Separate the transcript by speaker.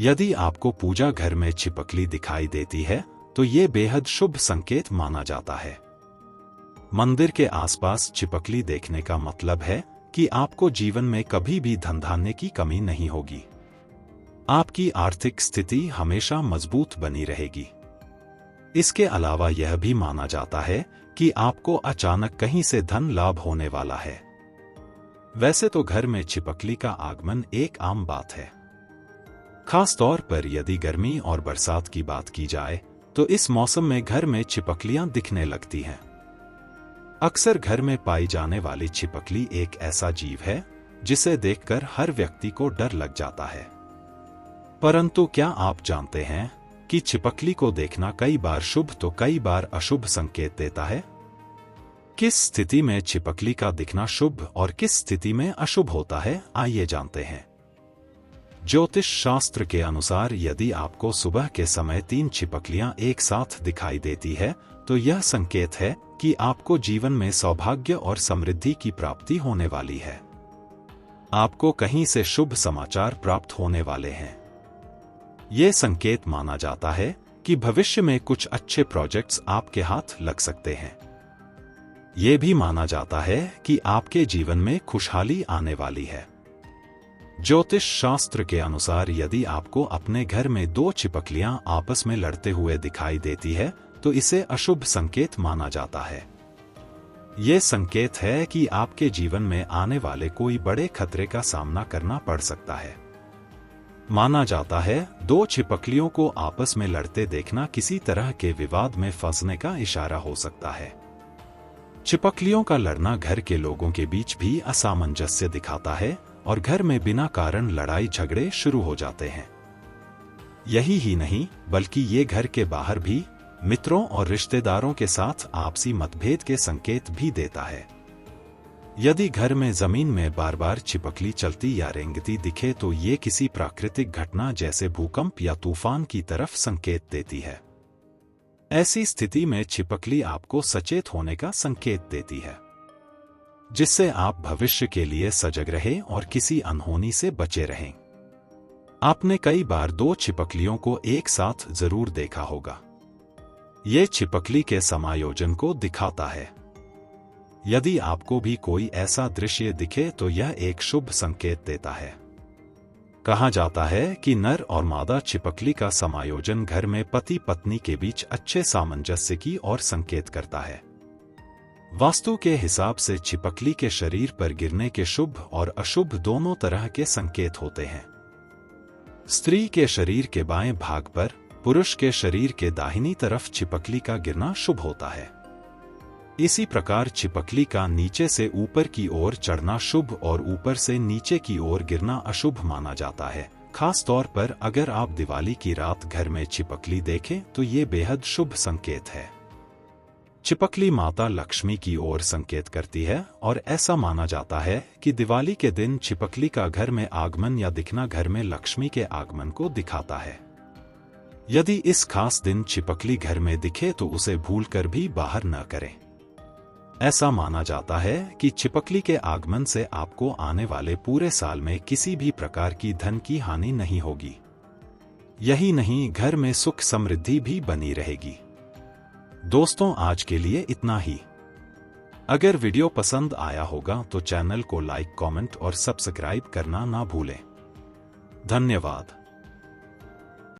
Speaker 1: यदि आपको पूजा घर में छिपकली दिखाई देती है तो ये बेहद शुभ संकेत माना जाता है। मंदिर के आसपास छिपकली देखने का मतलब है कि आपको जीवन में कभी भी धन धान्य की कमी नहीं होगी। आपकी आर्थिक स्थिति हमेशा मजबूत बनी रहेगी। इसके अलावा यह भी माना जाता है कि आपको अचानक कहीं से धन लाभ होने वाला है। वैसे तो घर में छिपकली का आगमन एक आम बात है, खास तौर पर यदि गर्मी और बरसात की बात की जाए तो इस मौसम में घर में छिपकलियां दिखने लगती हैं। अक्सर घर में पाई जाने वाली छिपकली एक ऐसा जीव है जिसे देखकर हर व्यक्ति को डर लग जाता है। परंतु क्या आप जानते हैं कि छिपकली को देखना कई बार शुभ तो कई बार अशुभ संकेत देता है? किस स्थिति में छिपकली का दिखना शुभ और किस स्थिति में अशुभ होता है, आइए जानते हैं। ज्योतिष शास्त्र के अनुसार यदि आपको सुबह के समय 3 छिपकलियां एक साथ दिखाई देती है तो यह संकेत है कि आपको जीवन में सौभाग्य और समृद्धि की प्राप्ति होने वाली है। आपको कहीं से शुभ समाचार प्राप्त होने वाले हैं। ये संकेत माना जाता है कि भविष्य में कुछ अच्छे प्रोजेक्ट्स आपके हाथ लग सकते हैं। ये भी माना जाता है कि आपके जीवन में खुशहाली आने वाली है। ज्योतिष शास्त्र के अनुसार यदि आपको अपने घर में 2 छिपकलियां आपस में लड़ते हुए दिखाई देती है तो इसे अशुभ संकेत माना जाता है। ये संकेत है कि आपके जीवन में आने वाले कोई बड़े खतरे का सामना करना पड़ सकता है। माना जाता है 2 छिपकलियों को आपस में लड़ते देखना किसी तरह के विवाद में फंसने का इशारा हो सकता है। छिपकलियों का लड़ना घर के लोगों के बीच भी असामंजस्य दिखाता है और घर में बिना कारण लड़ाई झगड़े शुरू हो जाते हैं। यही ही नहीं बल्कि ये घर के बाहर भी मित्रों और रिश्तेदारों के साथ आपसी मतभेद के संकेत भी देता है। यदि घर में जमीन में बार बार छिपकली चलती या रेंगती दिखे तो ये किसी प्राकृतिक घटना जैसे भूकंप या तूफान की तरफ संकेत देती है। ऐसी स्थिति में छिपकली आपको सचेत होने का संकेत देती है, जिससे आप भविष्य के लिए सजग रहें और किसी अनहोनी से बचे रहें। आपने कई बार 2 छिपकलियों को एक साथ जरूर देखा होगा। ये छिपकली के समायोजन को दिखाता है। यदि आपको भी कोई ऐसा दृश्य दिखे तो यह एक शुभ संकेत देता है। कहा जाता है कि नर और मादा छिपकली का समायोजन घर में पति पत्नी के बीच अच्छे सामंजस्य की ओर संकेत करता है। वास्तु के हिसाब से छिपकली के शरीर पर गिरने के शुभ और अशुभ दोनों तरह के संकेत होते हैं। स्त्री के शरीर के बाएं भाग पर, पुरुष के शरीर के दाहिनी तरफ छिपकली का गिरना शुभ होता है। इसी प्रकार छिपकली का नीचे से ऊपर की ओर चढ़ना शुभ और ऊपर से नीचे की ओर गिरना अशुभ माना जाता है। खास तौर पर अगर आप दिवाली की रात घर में छिपकली देखें तो ये बेहद शुभ संकेत है। छिपकली माता लक्ष्मी की ओर संकेत करती है और ऐसा माना जाता है कि दिवाली के दिन छिपकली का घर में आगमन या दिखना घर में लक्ष्मी के आगमन को दिखाता है। यदि इस खास दिन छिपकली घर में दिखे तो उसे भूलकर भी बाहर न करें। ऐसा माना जाता है कि छिपकली के आगमन से आपको आने वाले पूरे साल में किसी भी प्रकार की धन की हानि नहीं होगी। यही नहीं, घर में सुख समृद्धि भी बनी रहेगी। दोस्तों, आज के लिए इतना ही। अगर वीडियो पसंद आया होगा तो चैनल को लाइक, कमेंट और सब्सक्राइब करना ना भूलें। धन्यवाद।